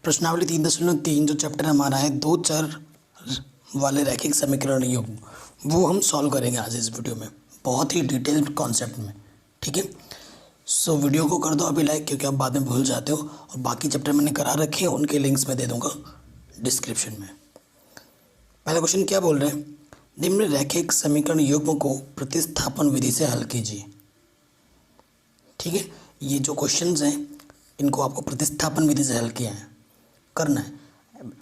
प्रश्नावली 3.3 जो चैप्टर हमारा है दो चर वाले रैखिक समीकरण युग्म, वो हम सॉल्व करेंगे आज इस वीडियो में, बहुत ही डिटेल्ड कॉन्सेप्ट में। ठीक है, सो वीडियो को कर दो अभी लाइक, क्योंकि आप बाद में भूल जाते हो। और बाकी चैप्टर मैंने करा रखे हैं, उनके लिंक्स मैं दे दूंगा डिस्क्रिप्शन में। पहला क्वेश्चन क्या बोल रहे हैं, निम्न रैखिक समीकरण युग्म को प्रतिस्थापन विधि से हल कीजिए। ठीक है, ये जो क्वेश्चंस हैं इनको आपको प्रतिस्थापन विधि से हल किया है, करना है।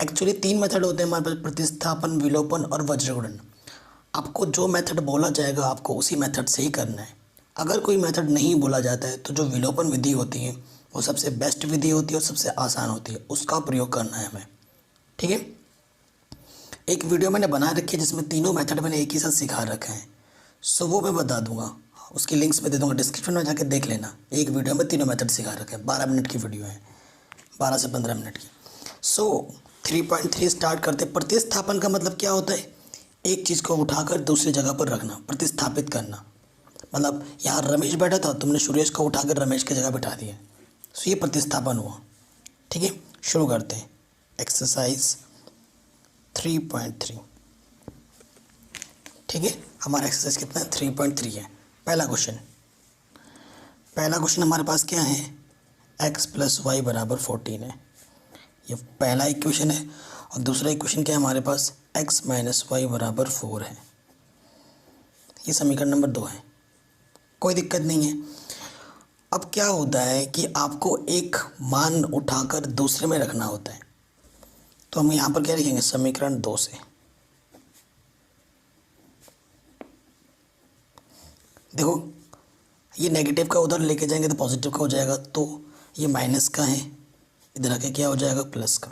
एक्चुअली 3 मेथड होते हैं हमारे पास, प्रतिस्थापन, विलोपन और वज्रगुणन। आपको जो मेथड बोला जाएगा आपको उसी मेथड से ही करना है। अगर कोई मेथड नहीं बोला जाता है तो जो विलोपन विधि होती है वो सबसे बेस्ट विधि होती है और सबसे आसान होती है, उसका प्रयोग करना है हमें। ठीक है, एक वीडियो मैंने बना रखी है जिसमें तीनों मेथड मैंने एक ही साथ सिखा रखे हैं, सो वो मैं बता दूंगा, उसकी लिंक्स में दे दूंगा डिस्क्रिप्शन में, जाके देख लेना। एक वीडियो में तीनों मेथड सिखा रखे हैं, 12 मिनट की वीडियो है, 12 से 15 मिनट की। सो 3.3 स्टार्ट करते। प्रतिस्थापन का मतलब क्या होता है, एक चीज़ को उठाकर दूसरी जगह पर रखना, प्रतिस्थापित करना। मतलब यहाँ रमेश बैठा था, तुमने सुरेश को उठाकर रमेश की जगह बिठा दिया, सो ये प्रतिस्थापन हुआ। ठीक है, शुरू करते हैं। एक्सरसाइज 3.3। ठीक है, हमारा एक्सरसाइज कितना है, 3.3 है। पहला क्वेश्चन हमारे पास क्या है, x + y = 14 है। ये पहला इक्वेशन है। और दूसरा इक्वेशन क्या है हमारे पास, x - y = 4 है। ये समीकरण नंबर 2 है, कोई दिक्कत नहीं है। अब क्या होता है कि आपको एक मान उठाकर दूसरे में रखना होता है, तो हम यहाँ पर क्या लिखेंगे, समीकरण 2 से। देखो, ये नेगेटिव का उधर लेके जाएंगे तो पॉजिटिव का हो जाएगा, तो ये माइनस का है, इधर आके क्या हो जाएगा, प्लस का।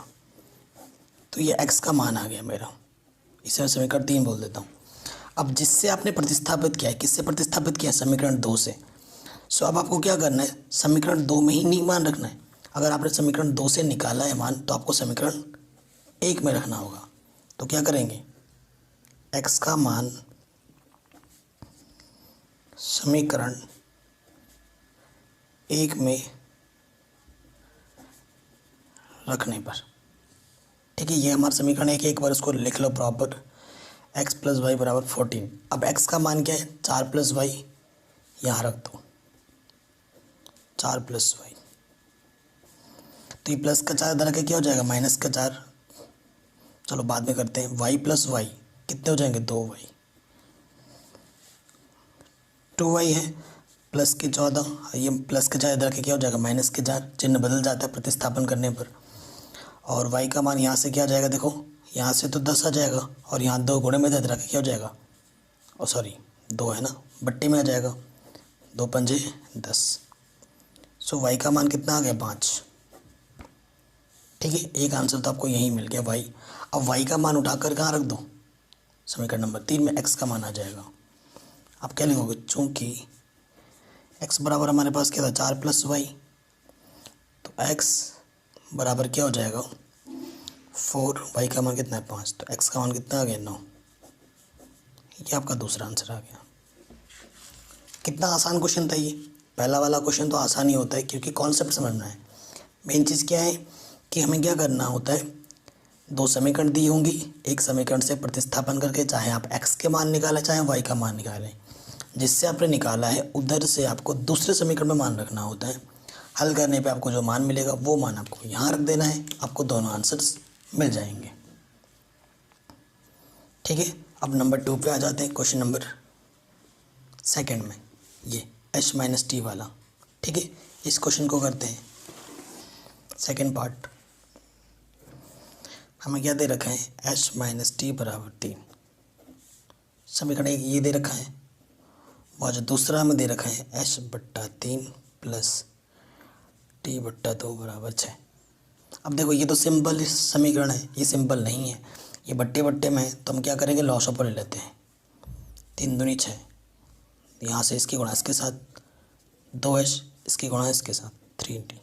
तो ये x का मान आ गया मेरा, इसे मैं समीकरण 3 बोल देता हूँ। अब जिससे आपने प्रतिस्थापित किया है, किससे प्रतिस्थापित किया है, समीकरण 2 से। सो अब आपको क्या करना है, समीकरण 2 में ही नहीं मान रखना है। अगर आपने समीकरण 2 से निकाला है मान, तो आपको समीकरण 1 में रखना होगा। तो क्या करेंगे, x का मान समीकरण 1 में रखने पर, ठीक है, ये हमारा समीकरण एक बार उसको लिख लो प्रॉपर। x + y = 14। अब x का मान क्या है, 4 + y, यहाँ रख दो 4 + y। तो ये प्लस का 4 इधर आके क्या हो जाएगा, -4। चलो बाद में करते हैं। y + y कितने हो जाएंगे, 2y। 2y है, प्लस के 14, ये प्लस के 4 इधर आके क्या हो जाएगा, -4। चिन्ह बदल जाता है प्रतिस्थापन करने पर। और y का मान यहाँ से क्या आ जाएगा, देखो यहाँ से तो 10 आ जाएगा, और यहाँ 2 गुणे में इधर आके क्या हो जाएगा, और सॉरी 2 है ना, बट्टे में आ जाएगा, 2 × 5 = 10। सो y का मान कितना आ गया, 5। ठीक है, एक आंसर तो आपको यही मिल गया, y। अब y का मान उठाकर कहाँ रख दो, समीकरण नंबर 3 में x का मान आ जाएगा। आप क्या लिखोगे, चूँकि x बराबर हमारे पास क्या था, 4 + y, तो x बराबर क्या हो जाएगा, 4। y का मान कितना है, 5, तो x का मान कितना आ गया, 9। ये आपका दूसरा आंसर आ गया। कितना आसान क्वेश्चन था ये। पहला वाला क्वेश्चन तो आसान ही होता है, क्योंकि कॉन्सेप्ट समझना है। मेन चीज़ क्या है कि हमें क्या करना होता है, 2 समीकरण दी होंगी, एक समीकरण से प्रतिस्थापन करके, चाहे आप x के मान निकालें चाहे y का मान निकालें, जिससे आपने निकाला है उधर से आपको दूसरे समीकरण में मान रखना होता है। हल करने पे आपको जो मान मिलेगा वो मान आपको यहाँ रख देना है, आपको दोनों आंसर्स मिल जाएंगे। ठीक है, अब नंबर 2 पे आ जाते हैं, क्वेश्चन नंबर 2 में, ये h - t वाला। ठीक है, इस क्वेश्चन को करते हैं, सेकंड पार्ट। हमें क्या दे रखा है, h - t = 3। समीकरण 1 ये दे रखा है, और जो दूसरा हमें दे रखा है h/3 + t/2 = 6। अब देखो, ये तो सिंपल समीकरण है, ये सिंपल नहीं है, ये बट्टे बट्टे में है, तो हम क्या करेंगे, लॉस ऑफ ले लेते हैं। 3 दूनी 6, यहाँ से इसकी गुणा इसके साथ, 2h इसकी गुणा इसके साथ, 3t,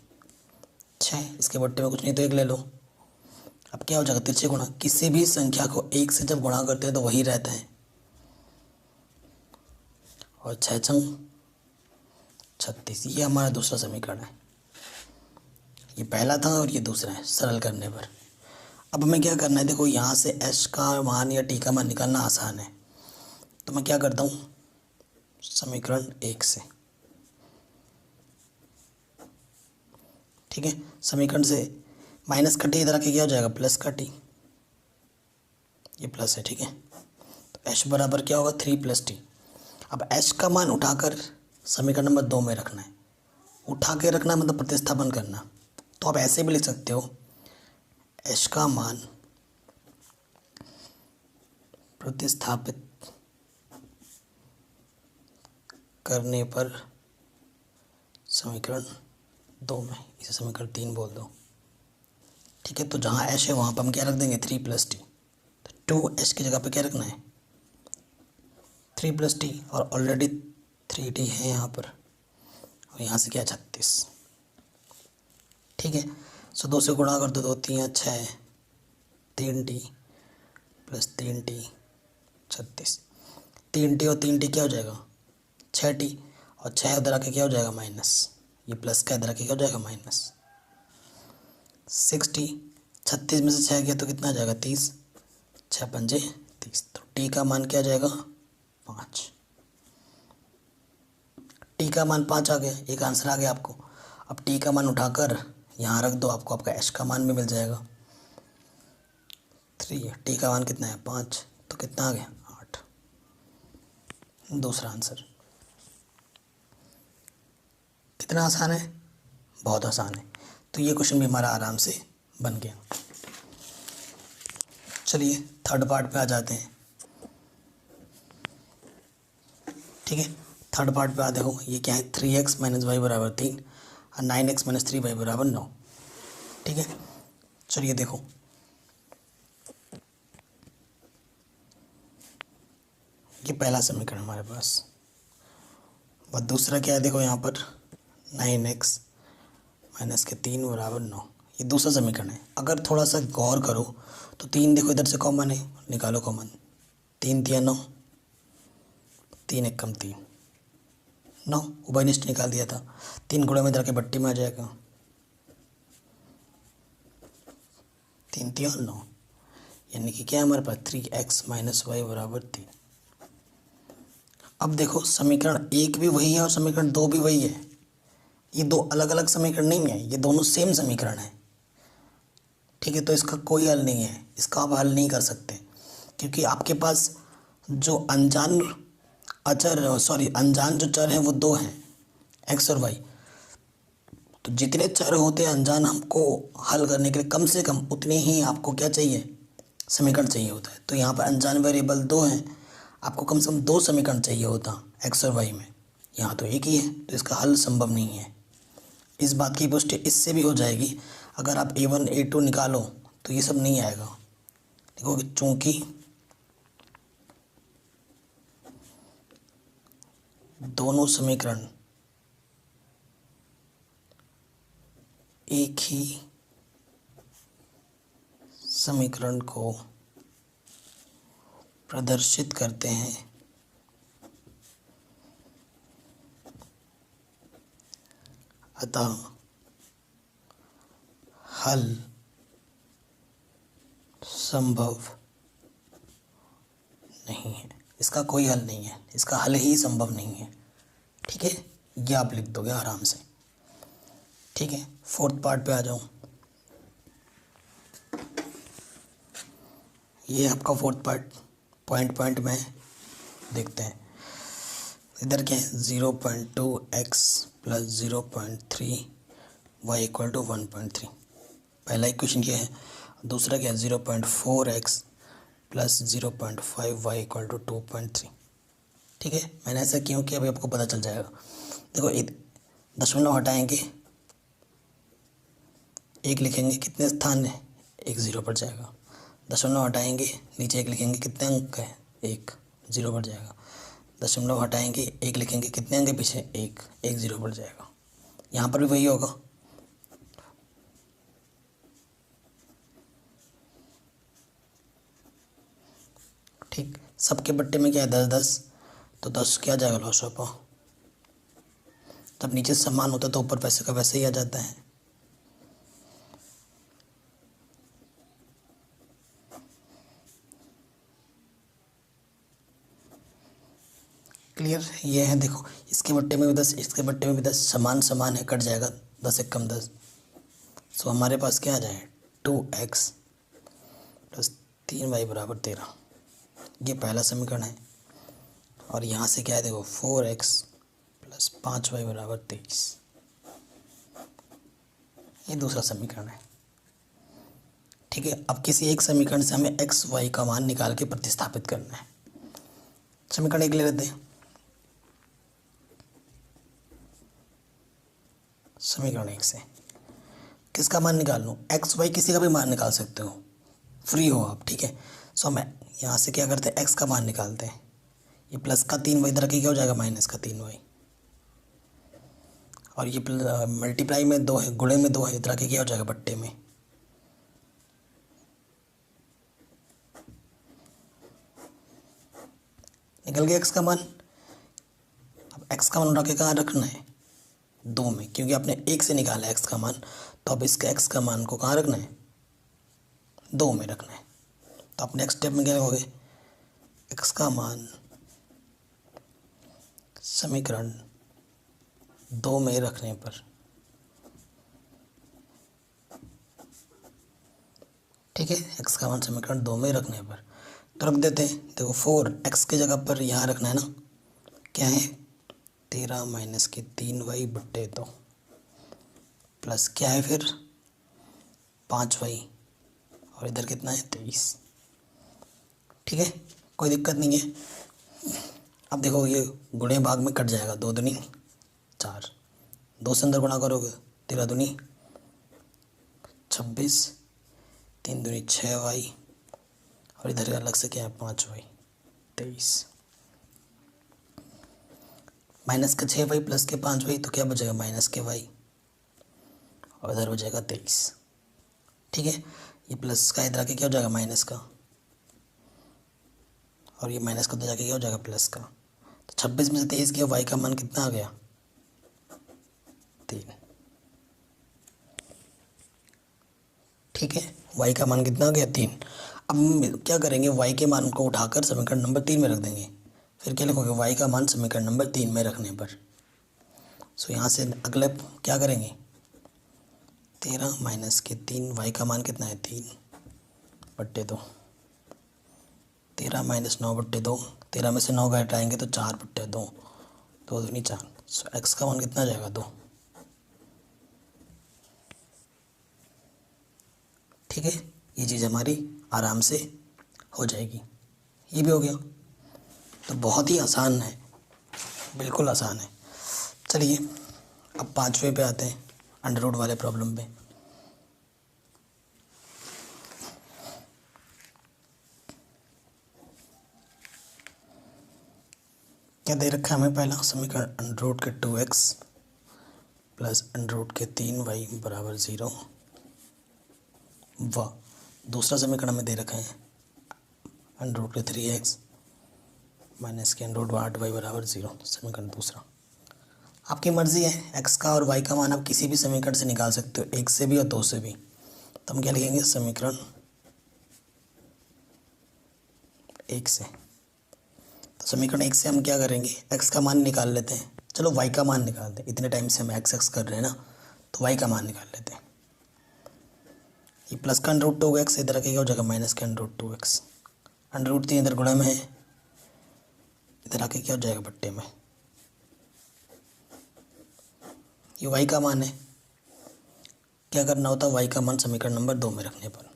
6 इसके बट्टे में कुछ नहीं तो 1 ले लो। अब क्या हो जाएगा, तिरछे गुणा, किसी भी संख्या को 1 से जब गुणा करते हैं तो वही रहता है, और 6 × 36, ये हमारा दूसरा समीकरण है। ये पहला था और ये दूसरा है सरल करने पर। अब हमें क्या करना है, देखो यहाँ से एच का मान या टी का मान निकालना आसान है, तो मैं क्या करता हूँ समीकरण 1 से, ठीक है। समीकरण से माइनस का टी इधर आके क्या हो जाएगा प्लस का टी, ये प्लस है, ठीक है। तो एच बराबर क्या होगा 3 + टी। अब एच का मान उठाकर समीकरण नंबर 2 में रखना है, उठा के रखना मतलब प्रतिस्थापन करना। तो आप ऐसे भी लिख सकते हो एच का मान प्रतिस्थापित करने पर समीकरण 2 में, इसे समीकरण 3 बोल दो, ठीक है। तो जहाँ एच है वहाँ पर हम क्या रख देंगे 3 + टी। तो 2h की जगह पे क्या रखना है 3 + टी, और ऑलरेडी 3t है यहाँ पर, और यहाँ से क्या 36, ठीक है। सो 2 से गुणा कर दो, 2 3 6, 3t + 3t 36, 3t और 3t क्या हो जाएगा 6t, और 6 उधर आके क्या हो जाएगा माइनस, ये प्लस का इधर आके क्या हो जाएगा माइनस 6t। 36 में से 6 गया तो कितना आ जाएगा 30, 6 पंजे 30। तो t का मान क्या आ जाएगा 5, t का मान 5 आ गया, एक आंसर आ गया आपको। अब t का मान उठाकर यहाँ रख दो, आपको आपका h का मान भी मिल जाएगा 3, t का मान कितना है 5, तो कितना आ गया 8, दूसरा आंसर। कितना आसान है, बहुत आसान है। तो ये क्वेश्चन भी हमारा आराम से बन गया। चलिए थर्ड पार्ट पे आ जाते हैं, ठीक है। थर्ड पार्ट पे आ देखो, ये क्या है 3x - y = 3 और 9x - 3y = 9, ठीक है। चलिए देखो, ये पहला समीकरण हमारे पास, और दूसरा क्या है देखो यहाँ पर 9x - 3 = 9, ये दूसरा समीकरण है। अगर थोड़ा सा गौर करो तो 3 देखो इधर से कॉमन है, निकालो कॉमन, 3 × 9, 3 × 1 = 3, 9 उभयनिष्ठ निकाल दिया था, 3 गुणे में इधर के बट्टी में आ जाएगा, 3 × 3 = 9, यानी कि क्या है हमारे पास 3x - y = 3। अब देखो समीकरण 1 भी वही है और समीकरण 2 भी वही है, ये दो अलग अलग समीकरण नहीं है, ये दोनों सेम समीकरण है, ठीक है। तो इसका कोई हल नहीं है, इसका आप हल नहीं कर सकते, क्योंकि आपके पास जो अनजान जो चर हैं वो 2 हैं, x और y। तो जितने चर होते हैं अनजान, हमको हल करने के लिए कम से कम उतने ही आपको क्या चाहिए समीकरण चाहिए होता है। तो यहाँ पर अनजान वेरिएबल 2 हैं, आपको कम से कम 2 समीकरण चाहिए होता x और y में, यहाँ तो एक ही है, तो इसका हल संभव नहीं है। इस बात की पुष्टि इससे भी हो जाएगी, अगर आप a1 a2 निकालो तो ये सब नहीं आएगा। देखो चूँकि दोनों समीकरण एक ही समीकरण को प्रदर्शित करते हैं, अतः हल संभव नहीं है। इसका कोई हल नहीं है, इसका हल ही संभव नहीं है, ठीक है। ये आप लिख दोगे आराम से, ठीक है। फोर्थ पार्ट पे आ जाऊँ, ये आपका फोर्थ पार्ट, पॉइंट में देखते हैं। इधर क्या है 0.2x + 0.3 y = 1.3, पहला इक्वेशन क्या है। दूसरा क्या है 0.4x + 0.5 y = 2.3, ठीक है। मैंने ऐसा क्यों किया अभी आपको पता चल जाएगा। देखो दशमलव हटाएंगे, एक लिखेंगे, कितने स्थान है 1 0 पर जाएगा। दशमलव हटाएंगे, नीचे 1 लिखेंगे, कितने अंक है 1 0 पर जाएगा। दशमलव हटाएंगे, 1 लिखेंगे, कितने अंक है पीछे 1 0 पर जाएगा। यहाँ पर भी वही होगा, ठीक। सबके बट्टे में क्या है 10 10, तो 10 क्या जाएगा लॉसपा। जब नीचे समान होता है तो ऊपर पैसे का वैसे ही आ जाता है, क्लियर? ये है देखो, इसके बट्टे में भी 10, इसके बट्टे में भी 10, समान समान है, कट जाएगा 10 एक कम 10। सो हमारे पास क्या आ जाए 2x प्लस 3y बराबर 13। ये पहला समीकरण है। और यहाँ से क्या है देखो 4x प्लस 5y बराबर 23, ये दूसरा समीकरण है। ठीक है, अब किसी एक समीकरण से हमें एक्स वाई का मान निकाल के प्रतिस्थापित करना है। समीकरण एक ले लेते हैं। समीकरण एक से किसका मान निकाल लूँ? एक्स वाई किसी का भी मान निकाल सकते हो, फ्री हो आप। ठीक है, सो मैं यहाँ से क्या करते हैं, एक्स का मान निकालते हैं। ये प्लस का 3y इधर के क्या हो जाएगा माइनस का 3y, और ये मल्टीप्लाई में 2 है, गुणे में 2 है, इधर के क्या हो जाएगा बट्टे में। निकल गया एक्स का मान। अब एक्स का मान उठा के कहाँ रखना है? 2 में, क्योंकि आपने 1 से निकाला एक्स का मान, तो अब इसके एक्स का मान को कहाँ रखना है? 2 में रखना है। तो आप नेक्स्ट स्टेप में क्या करोगे, एक्स का मान समीकरण 2 में रखने पर, ठीक है, एक्स का मान समीकरण 2 में रखने पर तो रख देते हैं। देखो 4x की जगह पर यहाँ रखना है ना, क्या है 13 माइनस के 3y बट्टे 2 प्लस क्या है फिर 5y, और इधर कितना है 23। ठीक है, कोई दिक्कत नहीं है। अब देखो ये गुणे भाग में कट जाएगा, 2 दूनी 4, 2 से अंदर गुणा करोगे 13 दूनी 26, 3 दूनी 6y, और इधर अलग से क्या है 5y 23, माइनस का 6y प्लस के 5y, तो क्या बचेगा माइनस के y, और इधर हो जाएगा 23। ठीक है, ये प्लस का इधर आके क्या हो जाएगा माइनस का, और ये माइनस का उधर जाके क्या हो जाएगा प्लस का। तो 26 में से 23 गया, y का मान कितना आ गया 3। ठीक है, y का मान कितना आ गया 3। अब हम क्या करेंगे, y के मान को उठाकर समीकरण नंबर 3 में रख देंगे। फिर क्या लिखोगे, y का मान समीकरण नंबर 3 में रखने पर। सो यहाँ से अगले क्या करेंगे, 13 माइनस के 3, y का मान कितना है 3 बट्टे 2, 13 माइनस 9 बट्टे 2, 13 में से 9 घटाएंगे तो 4 बट्टे 2, 2 दूनी 4। सो x का मान कितना आ जाएगा 2। ठीक है, ये चीज़ हमारी आराम से हो जाएगी। ये भी हो गया। तो बहुत ही आसान है, बिल्कुल आसान है। चलिए अब 5वें पे आते हैं, अंडर रूट वाले प्रॉब्लम पे। क्या दे रखा है हमें, पहला समीकरण अंडर रूट के 2x प्लस अंडर रूट के 3y बराबर 0, व दूसरा समीकरण हमें दे रखा है अंडर रूट के 3x माइनस के अंडर रूट 8y बराबर 0। समीकरण दूसरा, आपकी मर्ज़ी है, x का और y का मान आप किसी भी समीकरण से निकाल सकते हो, 1 से भी और 2 से भी। तो हम क्या लिखेंगे, समीकरण 1 से। तो समीकरण 1 से हम क्या करेंगे, x का मान निकाल लेते हैं। चलो y का मान निकालते हैं, इतने टाइम से हम x कर रहे हैं ना, तो y का मान निकाल लेते हैं। ये प्लस का अंडर रूट 2x इधर क्या हो जाएगा माइनस का under root 2x, under root 3 इधर गुणा में है, इधर आके क्या हो जाएगा बट्टे में। ये y का मान है, क्या करना होता है, y का मान समीकरण नंबर 2 में रखने पर।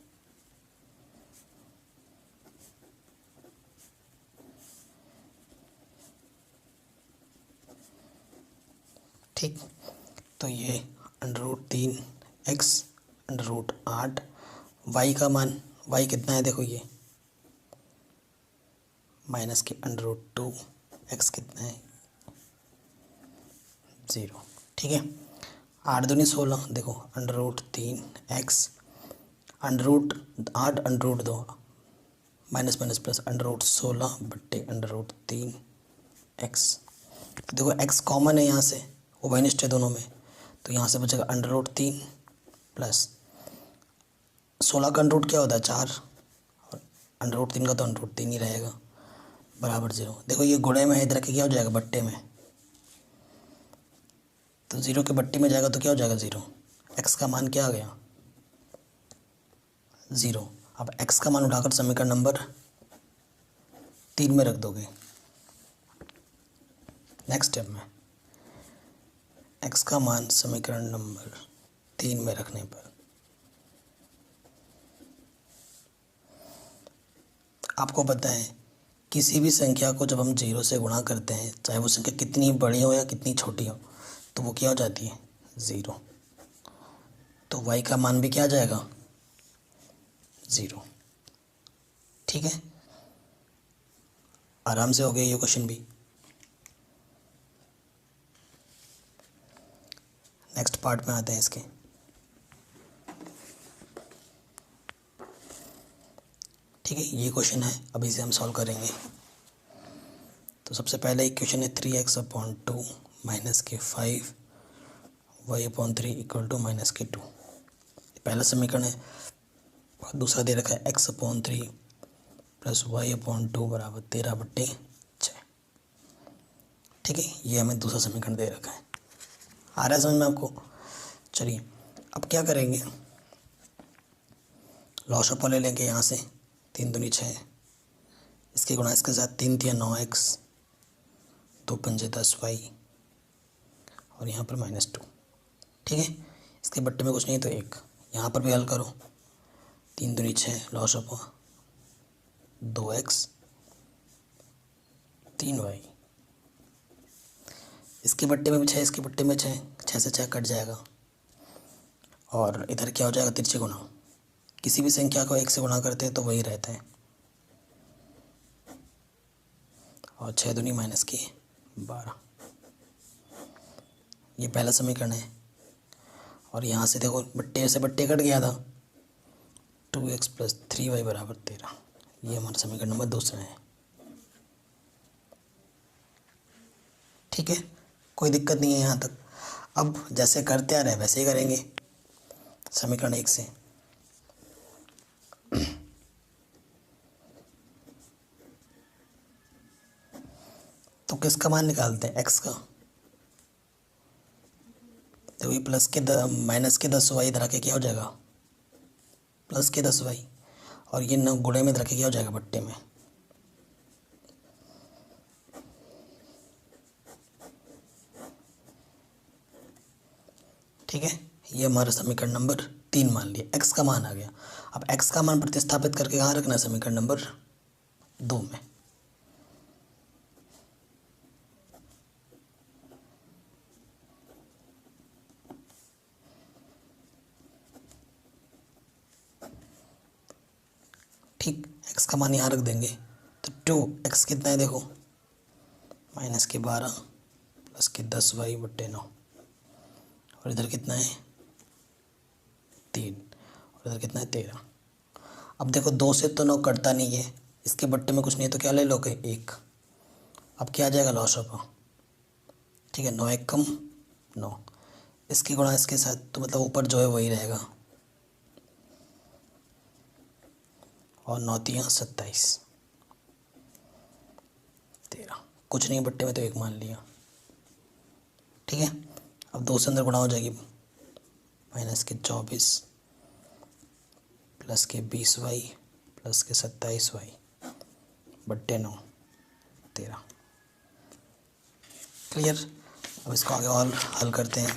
ठीक, तो ये under root 3x under root 8, y का मान, y कितना है देखो, ये माइनस के अंडर रूट 2, x कितना है 0। ठीक है, 8 दूनी 16, देखो under root 3x under root 8 under root 2 minus minus plus under root 16 बट्टे अंडर रूट 3x। देखो x कॉमन है यहाँ से, उभयनिष्ठ है दोनों में, तो यहाँ से बचेगा अंडर रूट 3 प्लस 16 का अंडर रूट क्या होता है 4, और अंडर रूट 3 का तो अंडर रूट 3 ही रहेगा, बराबर 0। देखो ये गुणे में है, इधर के क्या हो जाएगा बट्टे में, तो 0 के बट्टे में जाएगा तो क्या हो जाएगा 0। x का मान क्या आ गया 0। अब x का मान उठाकर समीकरण नंबर 3 में रख दोगे। नेक्स्ट स्टेप में x का मान समीकरण नंबर 3 में रखने पर आपको पता है किसी भी संख्या को जब हम 0 से गुणा करते हैं, चाहे वो संख्या कितनी बड़ी हो या कितनी छोटी हो, तो वो क्या हो जाती है 0। तो y का मान भी क्या आ जाएगा 0। ठीक है, आराम से हो गया ये क्वेश्चन भी। नेक्स्ट पार्ट में आते हैं इसके। ठीक है, ये क्वेश्चन है, अभी से हम सॉल्व करेंगे। तो सबसे पहले इक्वेशन है 3x/2 माइनस के 5 y/3 इक्वल टू माइनस के 2। पहला समीकरण है, और दूसरा दे रखा है x/3 प्लस y/2 बराबर 13/6। ठीक है, ये हमें दूसरा समीकरण दे रखा है। आ रहा है समझ में आपको? चलिए अब क्या करेंगे, लॉस ऑफ ले लेंगे यहाँ से, 3 दूनी 6, इसके गुणा इसके साथ 3 तिया 9x, 2 पंजे 10y और यहाँ पर -2। ठीक है, इसके बट्टे में कुछ नहीं तो 1, यहाँ पर भी हल करो, 3 दूनी 6, लॉस ऑफ 2x 3y, इसके बट्टे में भी 6, इसके बट्टे में 6, 6 से 6 कट जाएगा और इधर क्या हो जाएगा तिरछे गुना। किसी भी संख्या को 1 से गुणा करते हैं तो वही रहता है, और 6 दूनी -12। ये पहला समीकरण है, और यहाँ से देखो बट्टे से बट्टे कट गया था, 2x प्लस 3y बराबर 13। ये हमारा समीकरण नंबर दूसरा है। ठीक है, कोई दिक्कत नहीं है यहाँ तक। अब जैसे करते आ रहे हैं वैसे ही करेंगे समीकरण 1 से। तो किसका मान निकालते हैं x का, तो ये प्लस के माइनस के 10y इधर आके क्या हो जाएगा प्लस के 10y, और ये 9 गुणे में इधर आके क्या हो जाएगा बट्टे में। ठीक है, ये हमारा समीकरण नंबर 3 मान लिया, x का मान आ गया। अब x का मान प्रतिस्थापित करके कहाँ रखना है, समीकरण नंबर 2 में। ठीक, x का मान यहाँ रख देंगे, तो 2x कितना है देखो, -12 प्लस के 10y बट्टे 9, और इधर कितना है 3, और इधर कितना है 13। अब देखो 2 से तो 9 कटता नहीं है, इसके बट्टे में कुछ नहीं है तो क्या ले लोगे 1। अब क्या आ जाएगा लॉस ऑफ, ठीक है 9 1 कम 9, इसकी गुणा इसके साथ, तो मतलब ऊपर जो है वही रहेगा, और 9 तिया 27 13, कुछ नहीं बट्टे में तो 1 मान लिया। ठीक है, अब 2 से अंदर गुणा हो जाएगी, माइनस के 24 प्लस के 20y प्लस के 27y बट्टे 9 13। क्लियर? अब इसको आगे और हल करते हैं।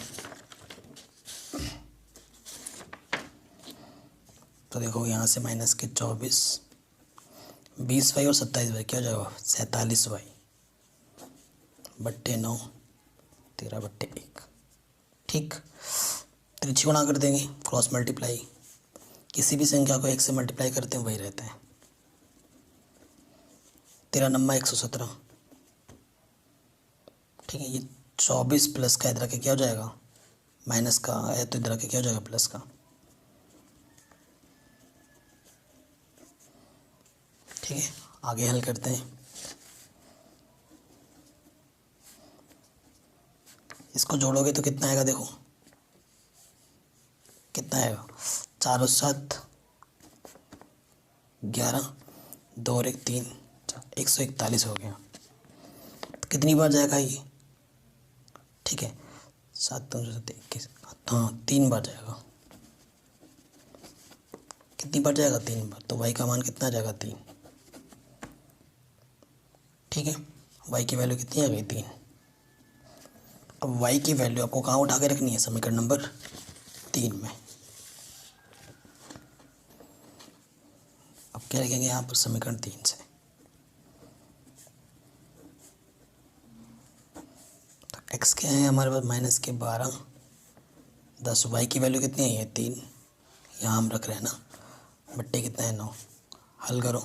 तो देखो यहाँ से माइनस के 24, 20y और 27y क्या हो जाएगा 47y बट्टे 9 13 बट्टे 1। ठीक, त्रिछी गुणा कर देंगे, क्रॉस मल्टीप्लाई, किसी भी संख्या को 1 से मल्टीप्लाई करते हैं वही रहता है। 13 नम्मा 117। ठीक है, ये 24 प्लस का इधर के क्या हो जाएगा माइनस का है, तो इधर के क्या हो जाएगा प्लस का। ठीक है, आगे हल करते हैं। इसको जोड़ोगे तो कितना आएगा देखो, कितना आएगा 4 और 7 11, 2 और 1 3, अच्छा 141 हो गया। तो कितनी बार जाएगा ये? ठीक है, 7×7 21, हाँ 3 बार जाएगा। कितनी बार जाएगा? 3 बार। तो y का मान कितना आ जाएगा? 3। ठीक है, y की वैल्यू कितनी आ गई? 3। अब y की वैल्यू आपको कहाँ उठा के रखनी है? समीकरण नंबर 3 में। अब क्या लिखेंगे यहाँ पर? समीकरण 3 से तो x क्या है हमारे पास? -12 10। y की वैल्यू कितनी है? 3, यहाँ हम रख रहे हैं ना। बट्टे कितना है? 9। हल करो।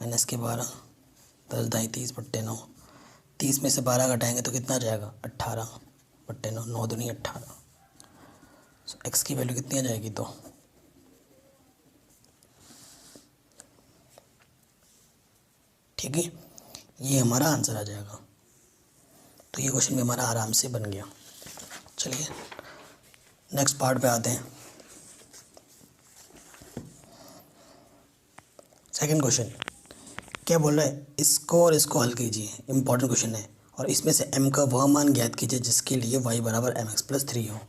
-12 10 ढाई 30 बट्टे 9। 30 में से 12 घटाएंगे तो कितना आ जाएगा? 18 बट्टे 9। 9 दूनी 18। सो एक्स की वैल्यू कितनी आ जाएगी? तो ठीक है, ये हमारा आंसर आ जाएगा। तो ये क्वेश्चन भी हमारा आराम से बन गया। चलिए नेक्स्ट पार्ट पे आते हैं। सेकंड क्वेश्चन क्या बोल रहा है? इसको और इसको हल कीजिए। इंपॉर्टेंट क्वेश्चन है। और इसमें से m का वह मान ज्ञात कीजिए जिसके लिए y बराबर mx+3 हो।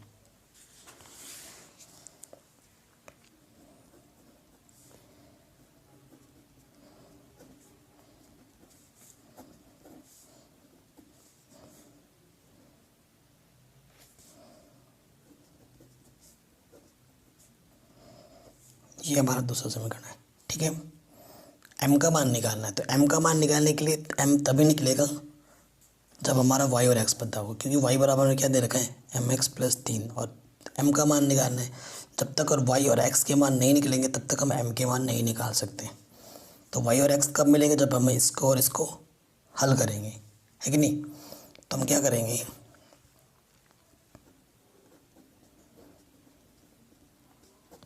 ये हमारा दूसरा समीकरण है। ठीक है, m का मान निकालना है। तो m का मान निकालने के लिए m तभी निकलेगा जब हमारा y और x पता होगा, क्योंकि y बराबर में क्या दे रखा है? mx+3। और m का मान निकालना है। जब तक और y और x के मान नहीं निकलेंगे तब तक हम m के मान नहीं निकाल सकते। तो y और x कब मिलेंगे? जब हम इसको और इसको हल करेंगे, है कि नहीं? तो हम क्या करेंगे?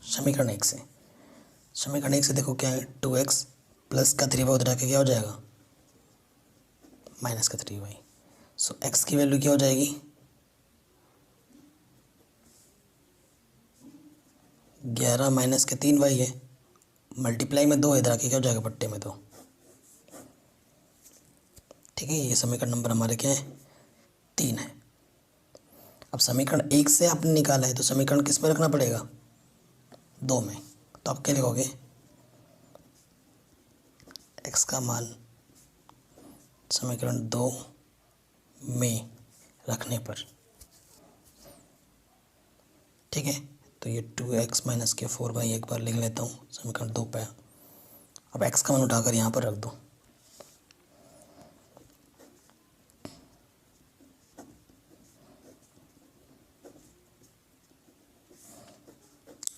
समीकरण 1 से। समीकरण 1 से देखो क्या है? 2x प्लस का 3y उधर आके क्या हो जाएगा? माइनस का 3y। सो x की वैल्यू क्या हो जाएगी? 11 माइनस के 3y है, मल्टीप्लाई में 2 इधर आके क्या हो जाएगा? बट्टे में 2। ठीक है, ये समीकरण नंबर हमारे क्या है? 3 है। अब समीकरण 1 से आपने निकाला है तो समीकरण किस में रखना पड़ेगा? 2 में। तो आप क्या लिखोगे? x का मान समीकरण 2 में रखने पर। ठीक है, तो ये 2x माइनस के 4y एक बार लिख लेता हूँ समीकरण 2 पे। अब x का मान उठाकर यहाँ पर रख दो।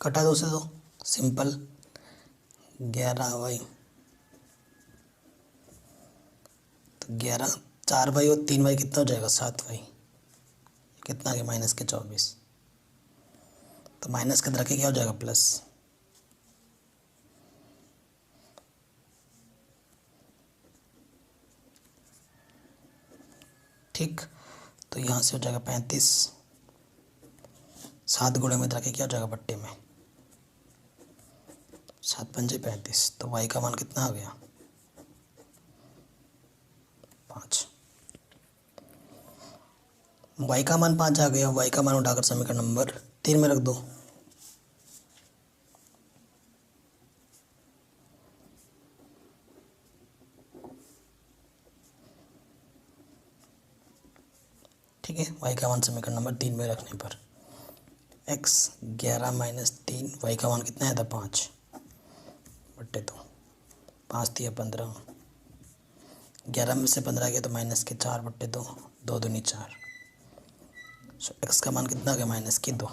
कटा दो से 2, सिंपल। 11y तो 11 4y और 3y कितना हो जाएगा? 7y। कितना आ गया? माइनस के 24। तो माइनस के अंदर के क्या हो जाएगा? प्लस। ठीक, तो यहाँ से हो जाएगा 35। 7 गुणे में इधर के क्या हो जाएगा? बट्टे में। 7 पंजे 35। तो y का मान कितना आ गया? 5। y का मान 5 आ गया। y का मान उठाकर समीकरण नंबर 3 में रख दो। ठीक है, y का मान समीकरण नंबर 3 में रखने पर x 11 माइनस 3, y का मान कितना आया था? 5 बट्टे 2। 5 दिया 15। 11 में से 15 गया तो माइनस के 4 बट्टे 2। 2 दूनी 4। सो x का मान कितना आ गया? माइनस के 2।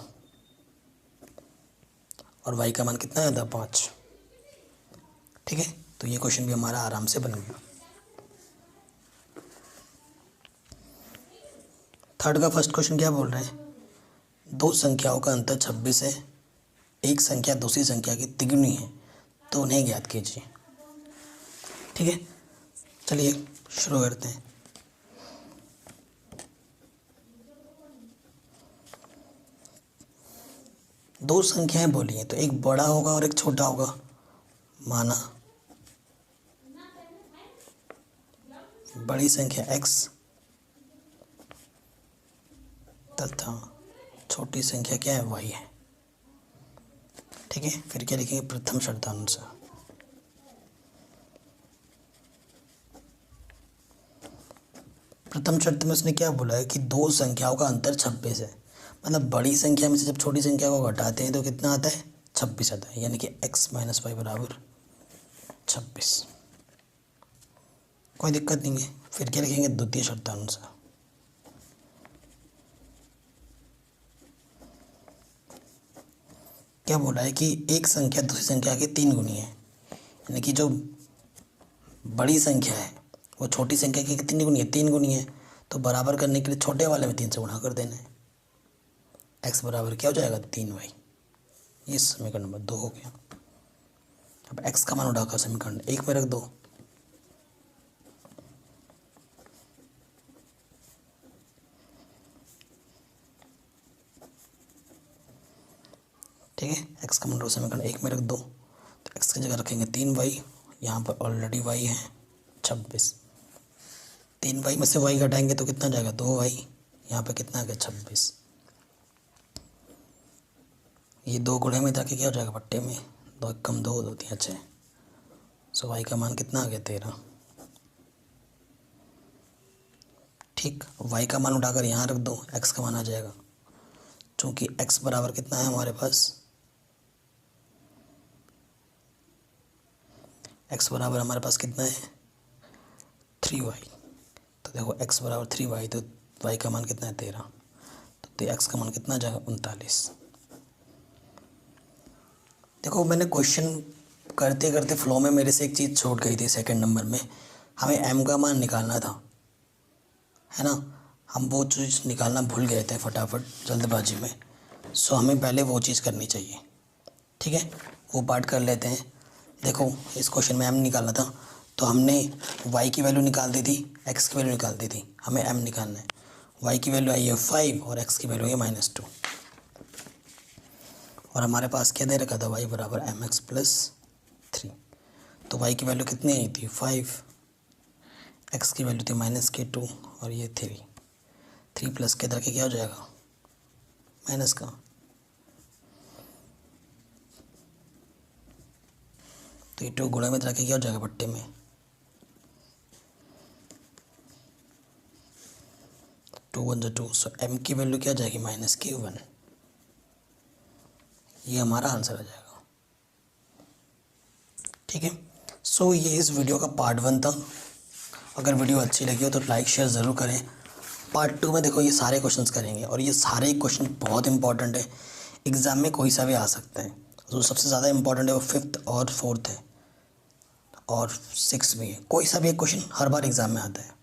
और y का मान कितना आया था? 5। ठीक है, तो ये क्वेश्चन भी हमारा आराम से बन गया। थर्ड का फर्स्ट क्वेश्चन क्या बोल रहे हैं? दो संख्याओं का अंतर 26 है। एक संख्या दूसरी संख्या की तिगुनी है, तो उन्हें ज्ञात कीजिए। ठीक है, चलिए शुरू करते हैं। दो संख्याएं बोली हैं तो एक बड़ा होगा और एक छोटा होगा, माना। बड़ी संख्या x तथा छोटी संख्या क्या है, y है। ठीक है, फिर क्या लिखेंगे, प्रथम शर्तानुसार। प्रथम शर्त में उसने क्या बोला है कि दो संख्याओं का अंतर 26 है। मतलब बड़ी संख्या में से जब छोटी संख्या को घटाते हैं तो कितना आता है, 26 आता है। यानी कि x माइनस वाई बराबर 26। कोई दिक्कत नहीं है। फिर क्या लिखेंगे, द्वितीय शर्तानुसार। क्या बोला है कि एक संख्या दूसरी संख्या के 3 गुनी है। यानी कि जो बड़ी संख्या है वो छोटी संख्या की कितनी गुनी है, 3 गुनी है। तो बराबर करने के लिए छोटे वाले में 3 से गुणा कर देना है। x बराबर क्या हो जाएगा, 3y। ये समीकरण नंबर 2 हो गया। अब x का मान उठाकर समीकरण 1 में रख दो। ठीक है, x का मान समीकरण 1 में रख दो। तो x की जगह रखेंगे 3y, यहाँ पर ऑलरेडी y है 26। 3y में से y घटाएंगे तो कितना जाएगा, 2y। यहाँ पे कितना आ गया, 26। ये 2 गुणे में जाके क्या हो जाएगा, बट्टे में 2 कम 2 2 3 6। सो y का मान कितना आ गया, 13। ठीक, y का मान उठाकर यहाँ रख दो, x का मान आ जाएगा। चूँकि x बराबर कितना है हमारे पास, x बराबर हमारे पास कितना है, 3y। तो देखो x बराबर 3y, तो y का मान कितना है, 13। तो x का मान कितना आ जाएगा, 39। देखो मैंने क्वेश्चन करते करते फ्लो में मेरे से एक चीज़ छूट गई थी। सेकंड नंबर में हमें m का मान निकालना था, है ना। हम वो चीज़ निकालना भूल गए थे फटाफट जल्दबाजी में। सो हमें पहले वो चीज़ करनी चाहिए। ठीक है, वो पार्ट कर लेते हैं। देखो इस क्वेश्चन में m निकालना था, तो हमने y की वैल्यू निकाल दी थी, x की वैल्यू निकाल दी थी। हमें m निकालना है। y की वैल्यू आई है 5 और x की वैल्यू है -2। और हमारे पास क्या दे रखा था, y बराबर mx प्लस 3। तो y की वैल्यू कितनी आई थी, 5। x की वैल्यू थी -2 और ये 3 प्लस के इधर के क्या हो जाएगा, माइनस का। तो ये 2 गुणे में इधर के क्या हो जाएगा, बट्टे में। 2 1 2। सो m की वैल्यू क्या जाएगी, -1। ये हमारा आंसर आ जाएगा। ठीक है, सो ये इस वीडियो का पार्ट 1 था। अगर वीडियो अच्छी लगी हो तो लाइक शेयर ज़रूर करें। पार्ट 2 में देखो ये सारे क्वेश्चंस करेंगे और ये सारे क्वेश्चन बहुत इंपॉर्टेंट है। एग्ज़ाम में कोई सा भी आ सकता है। जो सबसे ज़्यादा इंपॉर्टेंट है वो 5th और 4th है और 6th भी है। कोई सा भी एक क्वेश्चन हर बार एग्ज़ाम में आता है।